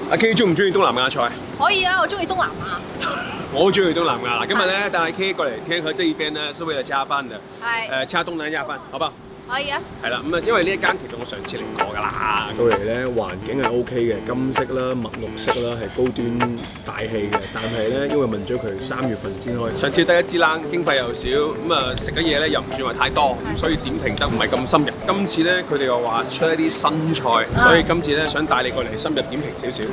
阿 K 中唔中意東南亞菜？可以啊，我中意東南亞。我好中意東南亞。今日咧帶 K 過嚟聽佢這一邊咧，是為了加飯的。係。加東南亞飯，好不好？可以啊。係啦，咁啊，因為呢一間其實我上次嚟過㗎啦。到嚟咧環境係 OK 嘅，金色啦、墨綠色啦，係高端大氣嘅。但係咧，因為問咗佢3月份先開，上次得一支冷，經費又少，咁啊食嘅嘢咧又唔算話太多，咁所以點評得唔係咁深入。今次咧佢哋又話出一啲新菜，所以今次咧想帶你過嚟深入點評少少。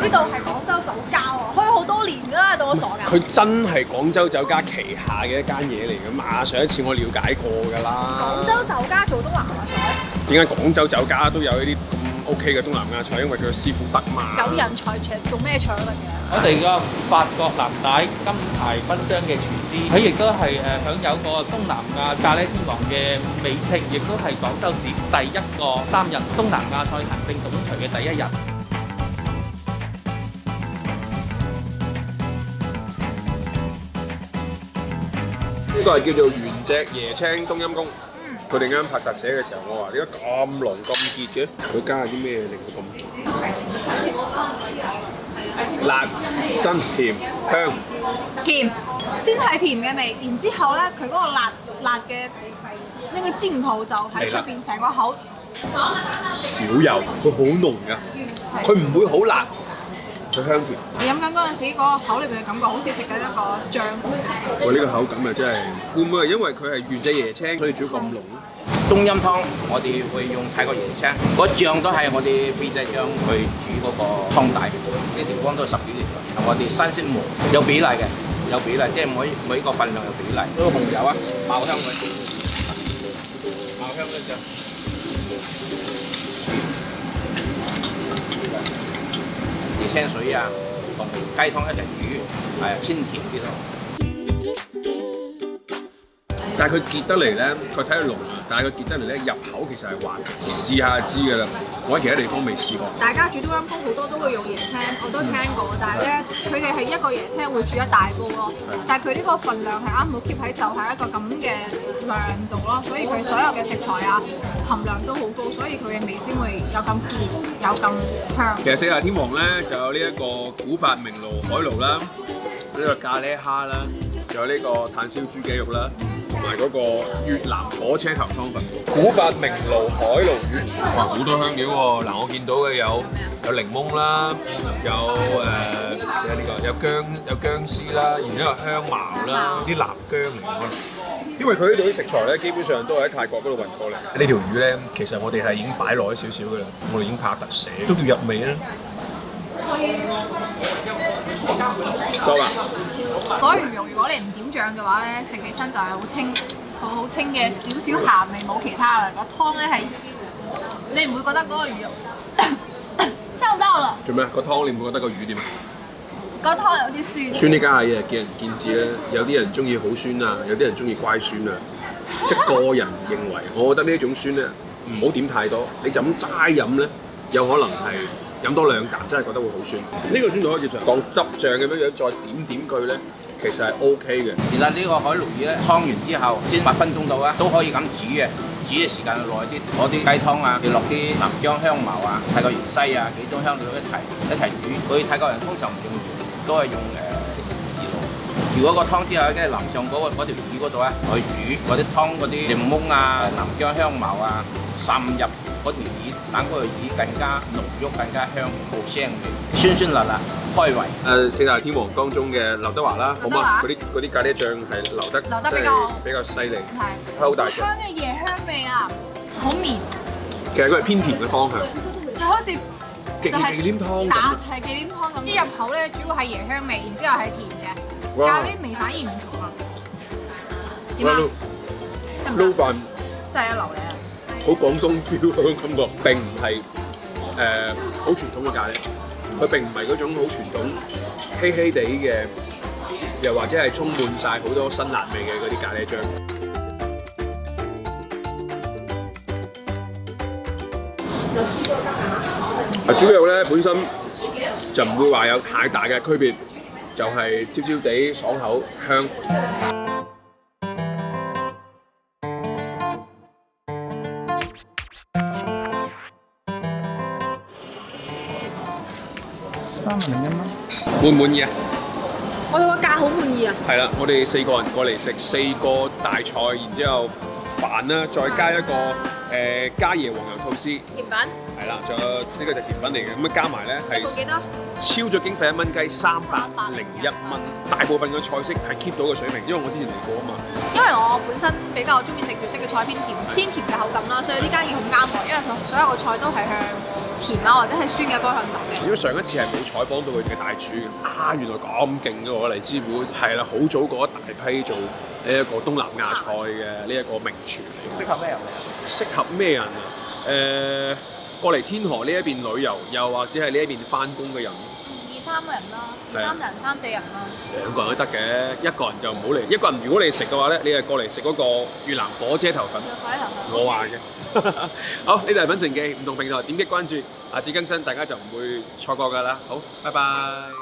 呢度係廣州酒家喎，開好多年㗎啦，到我傻㗎。佢真係廣州酒家旗下嘅一間嘢嚟㗎嘛，上一次我了解過㗎啦。廣州酒家做東南亞菜，點解廣州酒家都有呢啲咁 OK 嘅東南亞菜？因為佢嘅師傅得嘛。有人才做咩菜都得嘅。我哋個法國藍帶金牌勳章嘅廚師，佢亦都係享有個東南亞咖喱天王嘅美稱，亦都係廣州市第一個擔任東南亞菜行政總裁嘅第一人。呢個係叫做原隻椰青冬陰功。佢哋啱拍特寫嘅時候，我話點解咁濃咁結嘅？佢加咗啲咩令佢咁辣、辛、甜、香？甜，先係甜嘅味，然之後咧佢嗰個辣嘅呢個煎頭就喺出邊成個口。少油，佢好濃㗎，佢唔會好辣。佢香甜。你飲緊嗰陣時，嗰個口裏邊嘅感覺好似食緊一個醬。我呢個口感啊，真係會唔會係因為佢係原隻椰青，所以煮咁濃？冬陰湯我哋會用泰國椰青，個醬都係我哋秘製醬去煮嗰個湯底，呢條方都係10幾年。我哋新鮮磨，有比例嘅，有比例，即係每個份量有比例。呢個紅油啊，爆香佢，爆香嗰隻。椰青水啊，同雞湯一齊煮，係清甜啲咯。但係佢結得嚟咧，佢睇佢濃啊，但係佢結得嚟咧入口其實係滑，試下就知㗎啦。我喺其他地方未試過。大家煮冬陰功好多都會用椰青，我都聽過，但係咧佢哋係一個椰青會煮一大煲咯，但係佢呢個份量係啱好 keep 喺就係一個咁嘅量度咯，所以佢所有嘅食材啊含量都好高，所以佢嘅味先會有咁結，有咁香。其實四大天王咧就有呢一個古法明爐海鱸啦，呢個咖喱蝦啦，仲有呢個炭燒豬肌肉啦。同埋嗰個越南火車頭湯粉，古法明爐海鱸魚，哇好多香料喎！嗱，我見到嘅有檸檬啦，有呢個有薑絲啦，然之後香茅啦，啲辣薑嚟嘅。因為佢呢度啲食材咧，基本上都係喺泰國嗰度運過嚟。呢條魚咧，其實我哋係已經擺耐少少嘅啦，我哋已經拍特寫，都叫入味啦。多啦。嗰魚肉如果你唔點醬嘅話咧，食起身就係好清，好清嘅少少鹹味，冇其他啦。個湯咧係你唔會覺得嗰個魚肉收到啦。做咩？個湯你唔會覺得個魚點啊？個湯有啲酸。酸呢家嘢見仁見智啦，有啲人中意好酸啊，有啲人中意乖酸啊。即係個人認為，我覺得呢一種酸咧唔好點太多，你就咁齋飲咧，有可能係飲多2啖真係覺得會好酸。呢個酸度可以接受，當汁醬咁樣樣再點佢咧，其實係 OK 嘅。其實呢個海鱸魚咧，湯完之後煎8分鐘到啊，都可以咁煮嘅，煮嘅時間耐啲。攞啲雞湯啊，落啲南薑香茅啊、泰國芫茜啊幾種香料一齊煮。佢泰國人通常唔用鹽，都係用魚露。調咗個湯之後，跟住淋上嗰條魚嗰度啊，去煮嗰啲湯嗰啲檸檬啊、南薑香茅啊，滲入嗰條魚，等嗰條魚更加濃郁、更加香，好腥味，酸酸辣辣，開胃。四大天王當中嘅劉德華啦，好嘛？嗰啲咖喱醬係流得比較犀利，係好大隻。香嘅椰香味啊，好綿。其實佢係偏甜嘅方向，就好似忌廉湯咁。係忌廉湯咁，一入口咧主要係椰香味，然之後係甜嘅，咖喱味反而唔重啊。點啊？撈飯真係一流嚟啊！好廣東標嗰種感覺，並唔係好傳統嘅咖喱，佢並唔係嗰種好傳統稀稀地嘅，又或者係充滿晒好多辛辣味嘅嗰啲咖喱醬。豬肉咧本身就唔會話有太大嘅區別，就係焦焦地爽口香。301蚊。滿唔滿意啊？我哋個價好滿意啊！係啦，我哋4個人過嚟食4個大菜，然之後飯啦，再加一個嘉椰黃油吐司，甜品係啦，仲有呢個就甜品嚟嘅，咁啊加埋咧係一個幾多？超咗經費1蚊雞，301蚊。大部分嘅菜式係 keep 到個水平，因為我之前嚟過啊嘛。因為我本身比較中意食粵式嘅菜，偏甜嘅口感啦，所以呢間嘢好啱我，因為佢所有嘅菜都係向甜啊或者係酸嘅方向走嘅。因為上一次係冇採訪到佢哋嘅大廚啊，原來咁勁嘅喎，黎師傅係啦，好早過一大批做呢一個東南亞菜嘅呢一個名廚嚟。適合咩人？適合咩人啊？過嚟天河呢一邊旅遊，又或者係呢一邊翻工嘅人。 2、3個人啦，2、3人、3、4人啦。2個人都得嘅，一個人就唔好嚟。一個人如果你食嘅話咧，你係過嚟食嗰個越南火車頭粉。我話嘅。好，呢度係品城記，唔同平台點擊關注，下次更新大家就唔會錯過㗎啦。好，拜拜。